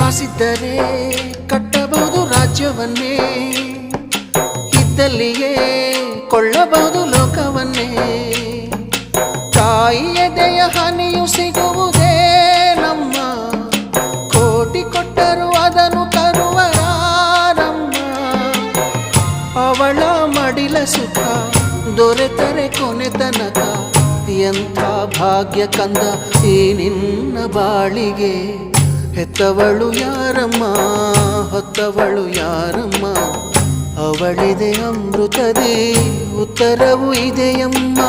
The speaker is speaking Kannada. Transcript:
ಕಾಸಿದ್ದರೆ ಕಟ್ಟಬಹುದು ರಾಜ್ಯವನ್ನೇ, ಇದ್ದಲ್ಲಿಯೇ ಕೊಳ್ಳಬಹುದು ಲೋಕವನ್ನೇ. ತಾಯಿಯ ದಯೆಯ ಹನಿಯು ಸಿಗುವುದೇ ನಮ್ಮ, ಕೋಟಿ ಕೊಟ್ಟರು ಅದನ್ನು ತರುವರಾರಮ್ಮ. ಅವಳ ಮಡಿಲ ಸುಖ ದೊರೆತರೆ ಕೊನೆ ತನಕ, ಎಂಥ ಭಾಗ್ಯ ಕಂದ ಈ ನಿನ್ನ ಬಾಳಿಗೆ. ಹೆತ್ತವಳು ಯಾರಮ್ಮ, ಹೊತ್ತವಳು ಯಾರಮ್ಮ, ಅವಳಿದೆ ಅಮೃತದೇ ಉತ್ತರವು ಇದೆಯಮ್ಮ.